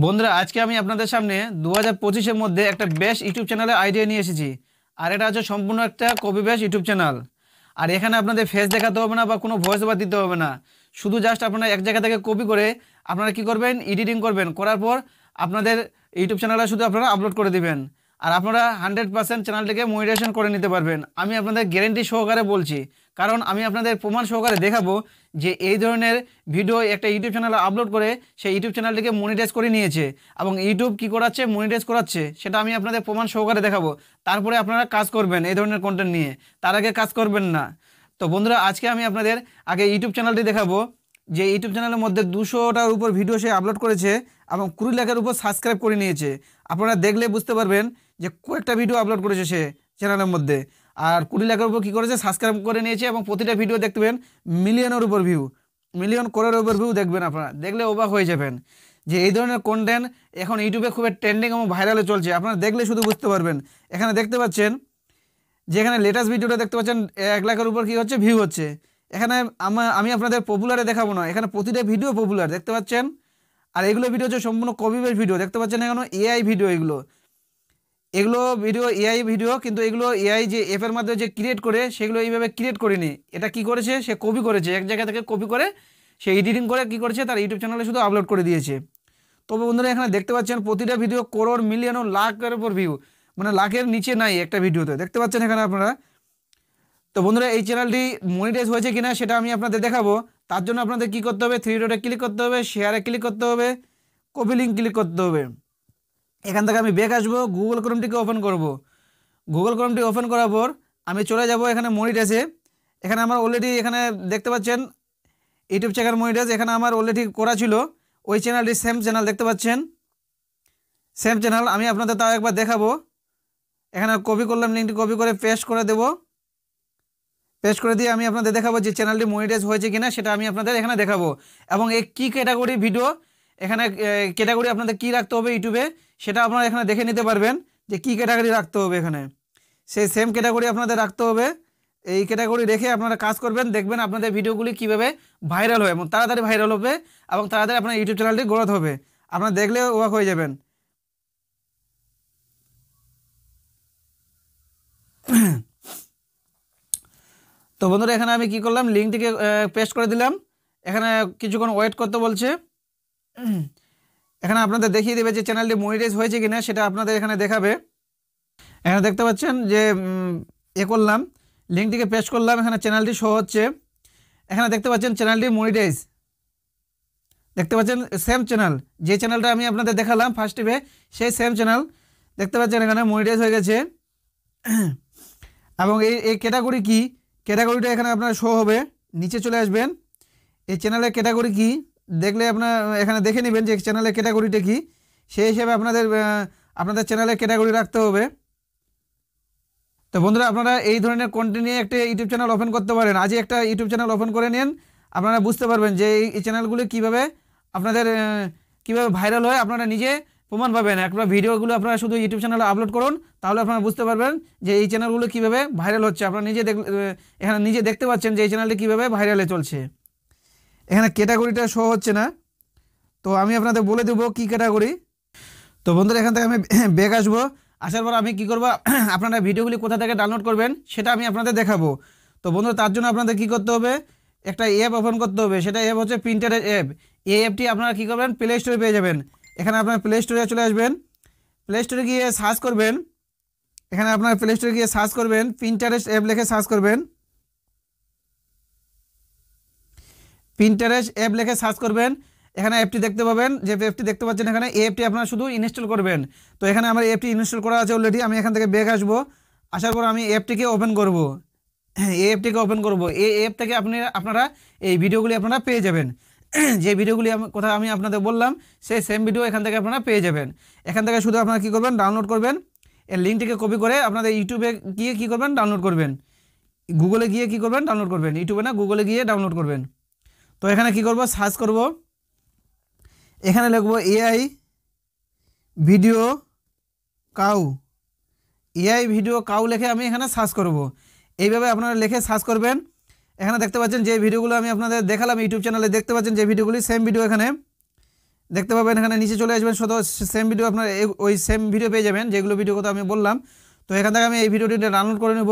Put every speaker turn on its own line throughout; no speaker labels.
বন্ধুরা আজকে আমি আপনাদের সামনে 2025-এর মধ্যে একটা বেস্ট ইউটিউব চ্যানেলের আইডিয়া নিয়ে এসেছি। আর এটা হচ্ছে সম্পূর্ণ একটা কপি বেস্ট ইউটিউব চ্যানেল। আর এখানে আপনাদের ফেস দেখাতে হবে না বা কোনো ভয়েস ওভার দিতে হবে না। শুধু জাস্ট আপনারা এক জায়গা থেকে কপি করে আপনারা কি করবেন, এডিটিং করবেন, করার পর আপনাদের ইউটিউব চ্যানেলে শুধু আপনারা আপলোড করে দিবেন। আর আপনারা 100% চ্যানেলটিকে মনিটাইজেশন করে নিতে পারবেন। আমি আপনাদের গ্যারেন্টি সহকারে বলছি, কারণ আমি আপনাদের প্রমাণ সহকারে দেখাবো যে এই ধরনের ভিডিও একটা ইউটিউব চ্যানেলে আপলোড করে সেই ইউটিউব চ্যানেলটিকে মনিটাইজ করে নিয়েছে এবং ইউটিউব কি করাচ্ছে, মনিটাইজ করাচ্ছে, সেটা আমি আপনাদের প্রমাণ সহকারে দেখাবো। তারপরে আপনারা কাজ করবেন এই ধরনের কন্টেন্ট নিয়ে, তার আগে কাজ করবেন না। তো বন্ধুরা আজকে আমি আপনাদের আগে ইউটিউব চ্যানেলটি দেখাবো যে ইউটিউব চ্যানেলের মধ্যে 200টার উপর ভিডিও সে আপলোড করেছে এবং 20 লাখের উপর সাবস্ক্রাইব করে নিয়েছে। আপনারা দেখলে বুঝতে পারবেন যে কয়েকটা ভিডিও আপলোড করেছে সে চ্যানেলের মধ্যে, আর 20 লাখের উপর কী করেছে, সাবস্ক্রাইব করে নিয়েছে এবং প্রতিটা ভিডিও দেখবেন মিলিয়নের উপর ভিউ, মিলিয়ন করোড়ের উপর ভিউ দেখবেন। আপনারা দেখলে অবাক হয়ে যাবেন যে এই ধরনের কন্টেন্ট এখন ইউটিউবে খুব ট্রেন্ডিং এবং ভাইরালে চলছে। আপনারা দেখলে শুধু বুঝতে পারবেন। এখানে দেখতে পাচ্ছেন যে এখানে লেটেস্ট ভিডিওটা দেখতে পাচ্ছেন 1 লাখের উপর কী হচ্ছে, ভিউ হচ্ছে। এখানে আমি আপনাদের পপুলারে দেখাবো না, এখানে প্রতিটা ভিডিও পপুলার দেখতে পাচ্ছেন। আর এগুলো ভিডিও হচ্ছে সম্পূর্ণ কপি বেস ভিডিও দেখতে পাচ্ছেন। এখানে এআই ভিডিও, এগুলো ভিডিও এআই ভিডিও, কিন্তু এগুলো এআই যে অ্যাপের মাধ্যমে যে ক্রিয়েট করে সেগুলো এইভাবে ক্রিয়েট করেনি। এটা কি করেছে, সে কপি করেছে, এক জায়গা থেকে কপি করে সে এডিটিং করে কি করেছে তার ইউটিউব চ্যানেলে শুধু আপলোড করে দিয়েছে। তবে বন্ধুরা এখানে দেখতে পাচ্ছেন প্রতিটা ভিডিও করোড়, মিলিয়ন ও লাখের উপর ভিউ, মানে লাখের নিচে নাই একটা ভিডিওতে, দেখতে পাচ্ছেন এখানে আপনারা। তো বন্ধুরা এই চ্যানেলটি মনিটাইজ হয়েছে কিনা সেটা আমি আপনাদের দেখাবো। তার জন্য আপনাদের কি করতে হবে, 3 ডটে ক্লিক করতে হবে, শেয়ারে ক্লিক করতে হবে, কপি লিঙ্ক ক্লিক করতে হবে। এখান থেকে আমি ব্যাক আসবো, গুগল ক্রোমটিকে ওপেন করব। গুগল ক্রোমটি ওপেন করার পর আমি চলে যাব এখানে মনিটাইজে। এখানে আমার অলরেডি এখানে দেখতে পাচ্ছেন ইউটিউব চ্যানেল মনিটাইজ এখানে আমার অলরেডি করা ছিল। ওই চ্যানেলটি সেম চ্যানেল দেখতে পাচ্ছেন, সেম চ্যানেল। আমি আপনাদের তাও একবার দেখাবো। এখানে কপি করলাম, লিঙ্কটি কপি করে পেস্ট করে দেব। পেস্ট করে দিয়ে আমি আপনাদের দেখাবো যে চ্যানেলটি মনিটাইজ হয়েছে কিনা সেটা আমি আপনাদের এখানে দেখাবো। এবং এই কী ক্যাটাগরি ভিডিও, এখানে ক্যাটাগরি আপনাদের কী রাখতে হবে ইউটিউবে সেটা আপনারা এখানে দেখে নিতে পারবেন যে কী ক্যাটাগরি রাখতে হবে। এখানে সেই সেম ক্যাটাগরি আপনাদের রাখতে হবে। এই ক্যাটাগরি রেখে আপনারা কাজ করবেন, দেখবেন আপনাদের ভিডিওগুলি কীভাবে ভাইরাল হয় এবং তাড়াতাড়ি ভাইরাল হবে এবং তাড়াতাড়ি আপনার ইউটিউব চ্যানেলটি গ্রোথ হবে। আপনারা দেখলে অবাক হয়ে যাবেন। তো বন্ধুরা এখানে আমি কি করলাম, লিঙ্কটিকে পেস্ট করে দিলাম। এখানে কিছুক্ষণ ওয়েট করতে বলছে। এখানে আপনাদের দেখিয়ে দেবে যে চ্যানেলটি মনিটাইজ হয়েছে কিনা সেটা আপনাদের এখানে দেখাবে। এখানে দেখতে পাচ্ছেন যে করলাম, লিঙ্কটিকে পেস্ট করলাম, এখানে চ্যানেলটি শো হচ্ছে। এখানে দেখতে পাচ্ছেন চ্যানেলটি মনিটাইজ, দেখতে পাচ্ছেন সেম চ্যানেল, যে চ্যানেলটা আমি আপনাদের দেখালাম ফার্স্ট টিপে সেই সেম চ্যানেল দেখতে পাচ্ছেন এখানে মনিটাইজ হয়ে গেছে। এবং এই ক্যাটাগরি কি, ক্যাটাগরিটা এখানে আপনার শো হবে। নিচে চলে আসবেন, এই চ্যানেলের ক্যাটাগরি কি দেখলে আপনার এখানে দেখে নেবেন যে চ্যানেলের ক্যাটাগরিটা কি, সেই হিসেবে আপনাদের চ্যানেলের ক্যাটাগরি রাখতে হবে। তো বন্ধুরা আপনারা এই ধরনের কন্টেন্ট নিয়ে একটা ইউটিউব চ্যানেল ওপেন করতে পারেন। আজই একটা ইউটিউব চ্যানেল ওপেন করে নিন, আপনারা বুঝতে পারবেন যে এই চ্যানেলগুলি কীভাবে আপনাদের কীভাবে ভাইরাল হয়। আপনারা নিজে প্রমাণ পাবেন। একবার ভিডিওগুলো আপনারা শুধু ইউটিউব চ্যানেলে আপলোড করুন, তাহলে আপনারা বুঝতে পারবেন যে এই চ্যানেলগুলো কীভাবে ভাইরাল হচ্ছে। আপনারা এখানে নিজে দেখতে পাচ্ছেন যে এই চ্যানেলটি কীভাবে ভাইরালে চলছে। এখানে ক্যাটাগরিটা শো হচ্ছে না, তো আমি আপনাদের বলে দেবো কী ক্যাটাগরি। তো বন্ধুরা এখান থেকে আমি ব্যাক আসবো। আসার পর আমি কি করব, আপনারা ভিডিওগুলি কোথা থেকে ডাউনলোড করবেন সেটা আমি আপনাদের দেখাবো। তো বন্ধুরা তার জন্য আপনাদের কি করতে হবে, একটা অ্যাপ ওপেন করতে হবে। সেটা অ্যাপ হচ্ছে পিন্টারেস্ট অ্যাপ। এই অ্যাপটি আপনারা কী করবেন, প্লে স্টোরে পেয়ে যাবেন। এখানে আপনার প্লে স্টোরে চলে আসবেন, প্লে স্টোরে গিয়ে সার্চ করবেন। এখানে আপনার প্লে স্টোরে গিয়ে সার্চ করবেন, পিন্টারেস্ট অ্যাপ লিখে সার্চ করবেন, পিন্টারেস্ট অ্যাপ লিখে সার্চ করবেন। এখানে অ্যাপটি দেখতে পাবেন, যে অ্যাপটি দেখতে পাচ্ছেন এখানে, এই অ্যাপটি আপনারা শুধু ইনস্টল করবেন। তো এখানে আমার অ্যাপটি ইনস্টল করা আছে অলরেডি। আমি এখান থেকে ব্যাক আসবো, আসার পর আমি অ্যাপটিকে ওপেন করব। এই অ্যাপটিকে ওপেন করব। এই অ্যাপ থেকে আপনারা এই ভিডিওগুলি আপনারা পেয়ে যাবেন। যে ভিডিওগুলি কথা আমি আপনাদের বললাম সেই সেম ভিডিও এখান থেকে আপনারা পেয়ে যাবেন। এখান থেকে শুধু আপনারা কী করবেন, ডাউনলোড করবেন। এর লিঙ্কটিকে কপি করে আপনাদের ইউটিউবে গিয়ে কী করবেন, ডাউনলোড করবেন। গুগলে গিয়ে কী করবেন, ডাউনলোড করবেন। ইউটিউবে না, গুগলে গিয়ে ডাউনলোড করবেন। তো এখানে কি করব, সার্চ করব। এখানে লিখব AI video cow, AI video cow লিখে আমি এখানে সার্চ করব। এইভাবে আপনারা লিখে সার্চ করবেন। এখানে দেখতে পাচ্ছেন যে ভিডিওগুলো আমি আপনাদের দেখালাম ইউটিউব চ্যানেলে, দেখতে পাচ্ছেন যে ভিডিওগুলি সেম ভিডিও এখানে দেখতে পাবেন এখানে নিচে চলে আসবেন, শুধু সেম ভিডিও আপনার ওই সেম ভিডিও পেয়ে যাবেন যেগুলো ভিডিও কথা আমি বললাম। তো এখান থেকে আমি এই ভিডিওটি ডাউনলোড করে নেব।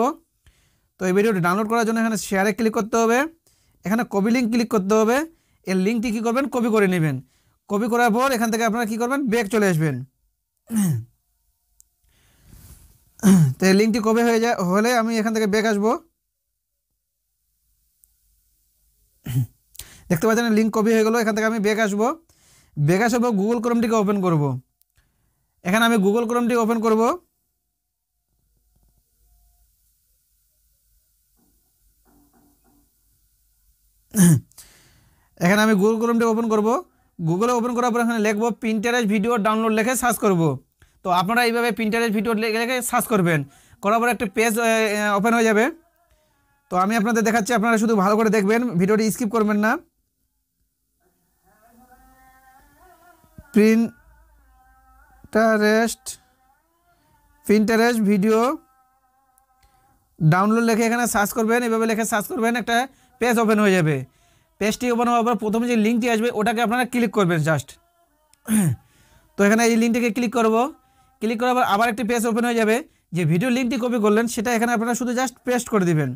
তো এই ভিডিওটি ডাউনলোড করার জন্য এখানে শেয়ারে ক্লিক করতে হবে, এখানে কপি লিঙ্ক ক্লিক করতে হবে। এর লিঙ্কটি কী করবেন, কপি করে নেবেন। কপি করার পর এখান থেকে আপনারা কী করবেন, ব্যাক চলে আসবেন। তো এই লিঙ্কটি কপি হলে আমি এখান থেকে ব্যাক আসবো। দেখতে পাচ্ছেন লিঙ্ক কপি হয়ে গেলো। এখান থেকে আমি ব্যাক আসবো। ব্যাক আসার পর গুগল ক্রোমটিকে ওপেন করব। এখানে আমি গুগল ক্রোমটি ওপেন করব। এখানে আমি গুগল ক্রোমটি ওপেন করব। গুগলে ওপেন করার পর এখানে লিখব পিন্টারেস্ট ভিডিও ডাউনলোড লিখে সার্চ করব। তো আপনারা এইভাবে পিন্টারেস্ট ভিডিও লিখে সার্চ করবেন, করার পর একটা পেজ ওপেন হয়ে যাবে। তো আমি আপনাদের দেখাচ্ছি, আপনারা শুধু ভালো করে দেখবেন, ভিডিওটি স্কিপ করবেন না। পিন্টারেস্ট ভিডিও ডাউনলোড লিখে এখানে সার্চ করবেন, এভাবে লিখে সার্চ করবেন, একটা পেজ ওপেন হয়ে যাবে। পেজটি ওপেন হওয়ার পর প্রথমে যে লিঙ্কটি আসবে ওটাকে আপনারা ক্লিক করবেন জাস্ট। তো এখানে এই লিঙ্কটিকে ক্লিক করব। ক্লিক করার পর আবার একটি পেজ ওপেন হয়ে যাবে। যে ভিডিও লিঙ্কটি কপি করলেন সেটা এখানে আপনারা শুধু জাস্ট পেস্ট করে দিবেন।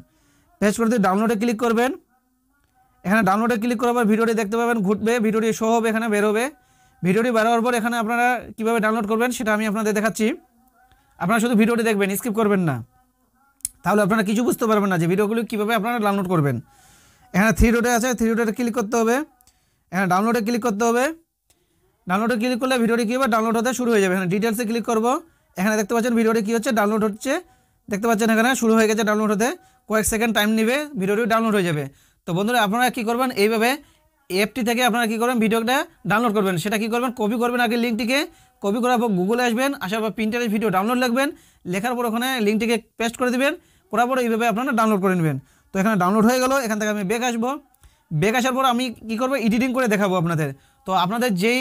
পেস্ট করে দিয়ে ডাউনলোডে ক্লিক করবেন। এখানে ডাউনলোডে ক্লিক করার পর ভিডিওটি দেখতে পাবেন, ঘুরবে, ভিডিওটি শো হবে, এখানে বের হবে। ভিডিওটি বের হওয়ার পর এখানে আপনারা কীভাবে ডাউনলোড করবেন সেটা আমি আপনাদের দেখাচ্ছি। আপনারা শুধু ভিডিওটি দেখবেন, স্কিপ করবেন না, তাহলে আপনারা কিছু বুঝতে পারবেন না যে ভিডিওগুলো কীভাবে আপনারা ডাউনলোড করবেন। এখানে থ্রি ডটে আছে, থ্রি ডটে ক্লিক করতে হবে। এখানে ডাউনলোডে ক্লিক করতে হবে। ডাউনলোডে ক্লিক করলে ভিডিওটি কী হবে, ডাউনলোড হতে শুরু হয়ে যাবে। এখানে ডিটেলসে ক্লিক করব। এখানে দেখতে পাচ্ছেন ভিডিওটি কী হচ্ছে, ডাউনলোড হচ্ছে। দেখতে পাচ্ছেন এখানে শুরু হয়ে গেছে ডাউনলোড হতে, কয়েক সেকেন্ড টাইম নেবে, ভিডিওটি ডাউনলোড হয়ে যাবে। তো বন্ধুরা আপনারা কী করবেন, এইভাবে অ্যাপটি থেকে আপনারা কী করবেন, ভিডিওটা ডাউনলোড করবেন। সেটা কী করবেন, কপি করবেন আগে লিঙ্কটিকে। কপি করার পর গুগলে আসবেন, আসার পর পিন্টারেস্ট ভিডিও ডাউনলোড লিখবেন, লেখার পর ওখানে লিঙ্কটিকে পেস্ট করে দেবেন, করার পর এইভাবে আপনারা ডাউনলোড করে নেবেন। তো এখানে ডাউনলোড হয়ে গেল। এখান থেকে আমি ব্যাক আসবো। ব্যাক আসার পর আমি কী করবো, এডিটিং করে দেখাবো আপনাদের। তো আপনাদের যেই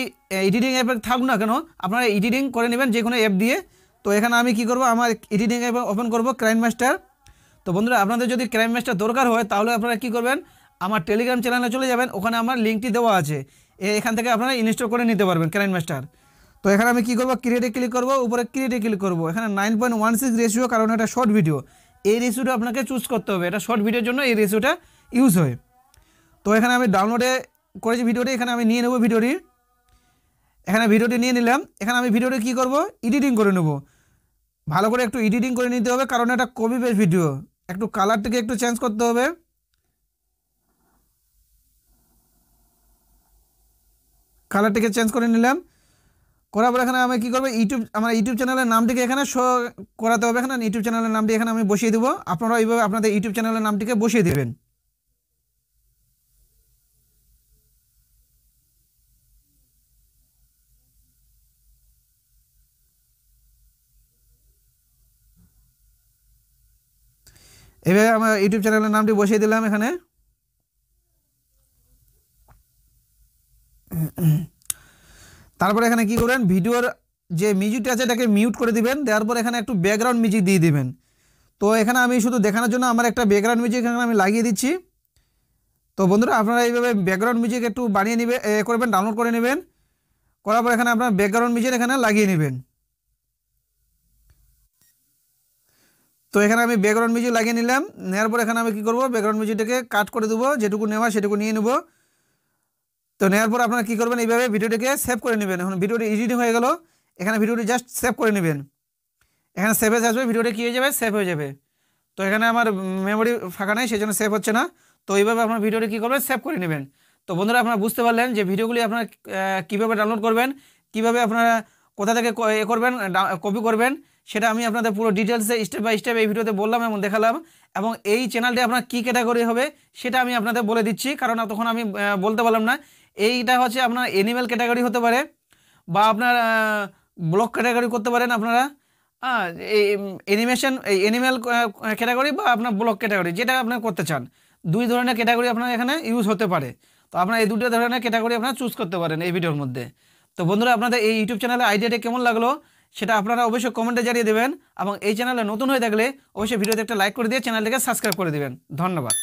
এডিটিং অ্যাপে থাকুক না কেন, আপনারা এডিটিং করে নেবেন যে কোনো অ্যাপ দিয়ে। তো এখানে আমি কী করবো, আমার এডিটিং অ্যাপ ওপেন করবো, কাইনমাস্টার। তো বন্ধুরা আপনাদের যদি কাইনমাস্টার দরকার হয় তাহলে আপনারা কী করবেন, আমার টেলিগ্রাম চ্যানেলে চলে যাবেন, ওখানে আমার লিঙ্কটি দেওয়া আছে, এখান থেকে আপনারা ইনস্টল করে নিতে পারবেন কাইনমাস্টার। তো এখানে আমি কী করবো, ক্রিয়েটে ক্লিক করবো, উপরে ক্রিয়েটে ক্লিক করবো। এখানে 9.16 রেশিও, কারণ এটা শর্ট ভিডিও, এই রেশিওটা আপনাকে চুজ করতে হবে। এটা শর্ট ভিডিওর জন্য এই রেশিওটা ইউজ হয়। তো এখানে আমি ডাউনলোডে করেছি ভিডিওটি, এখানে আমি নিয়ে নেব ভিডিওটি। এখানে ভিডিওটি নিয়ে নিলাম। এখানে আমি ভিডিওটি কী করব, এডিটিং করে নেব। ভালো করে একটু এডিটিং করে নিতে হবে, কারণ এটা কপি পেস্ট ভিডিও। একটু কালারটিকে একটু চেঞ্জ করতে হবে। কালারটিকে চেঞ্জ করে নিলাম। করার পর এখানে আমি কী করবো, আমার ইউটিউব চ্যানেলের নামটিকে এখানে শো করাতে হবে। এখানে ইউটিউব চ্যানেলের নামটি এখানে আমি বসিয়ে দেবো। আপনারা এইভাবে আপনাদের ইউটিউব চ্যানেলের নামটিকে বসিয়ে দেবেন। এভাবে আমার ইউটিউব চ্যানেলের নামটি বসিয়ে দিলাম এখানে। তারপরে এখানে কি করবেন, ভিডিওর যে মিউজিকটা আছে এটাকে মিউট করে দিবেন। দেওয়ার পর এখানে একটু ব্যাকগ্রাউন্ড মিউজিক দিয়ে দিবেন। তো এখানে আমি শুধু দেখানোর জন্য আমার একটা ব্যাকগ্রাউন্ড মিউজিক এখানে আমি লাগিয়ে দিচ্ছি। তো বন্ধুরা আপনারা এইভাবে ব্যাকগ্রাউন্ড মিউজিক একটু বানিয়ে করবেন, ডাউনলোড করে নেবেন। করার পর এখানে আপনার ব্যাকগ্রাউন্ড মিউজিক এখানে লাগিয়ে নেবেন। তো এখানে আমি ব্যাকগ্রাউন্ড মিউজিক লাগিয়ে নিলাম। নেওয়ার পর এখানে আমি কী করবো, ব্যাকগ্রাউন্ড মিউজিকটাকে কাট করে দেবো, যেটুকু নেওয়া সেটুকু নিয়ে নেব। তো নেওয়ার পর আপনারা কী করবেন, এইভাবে ভিডিওটিকে সেভ করে নেবেন। এখন ভিডিওটি এডিটিং হয়ে গেল। এখানে ভিডিওটি জাস্ট সেভ করে নেবেন। এখানে সেভ এসে আসবে, ভিডিওটি কী হয়ে যাবে, সেভ হয়ে যাবে। তো এখানে আমার মেমোরি ফাঁকা নেই, সেই জন্য সেভ হচ্ছে না। তো এইভাবে আপনার ভিডিওটি কী করবেন, সেভ করে নেবেন। তো বন্ধুরা আপনারা বুঝতে পারলেন যে ভিডিওগুলি আপনারা কীভাবে ডাউনলোড করবেন, কীভাবে আপনারা কোথা থেকে করবেন, কপি করবেন, সেটা আমি আপনাদের পুরো ডিটেলসে স্টেপ বাই স্টেপ এই ভিডিওতে বললাম এবং দেখালাম। এবং এই চ্যানেলটি আপনার কী ক্যাটাগরি হবে সেটা আমি আপনাদের বলে দিচ্ছি, কারণ তখন আমি বলতে পারলাম না। এইটা হচ্ছে আপনার অ্যানিমেল ক্যাটাগরি হতে পারে, বা আপনার ব্লগ ক্যাটাগরি করতে পারেন আপনারা, এই অ্যানিমেশন, এই অ্যানিমেল ক্যাটাগরি বা আপনার ব্লগ ক্যাটাগরি, যেটা আপনারা করতে চান। দুই ধরনের ক্যাটাগরি আপনার এখানে ইউজ হতে পারে। তো আপনারা এই দুটো ধরনের ক্যাটাগরি আপনারা চুজ করতে পারেন এই ভিডিওর মধ্যে। তো বন্ধুরা আপনাদের এই ইউটিউব চ্যানেলের আইডিয়াটা কেমন লাগলো সেটা আপনারা অবশ্যই কমেন্টে জানিয়ে দেবেন। এবং এই চ্যানেলে নতুন হয়ে থাকলে অবশ্যই ভিডিওতে একটা লাইক করে দিয়ে চ্যানেলটিকে সাবস্ক্রাইব করে দেবেন। ধন্যবাদ।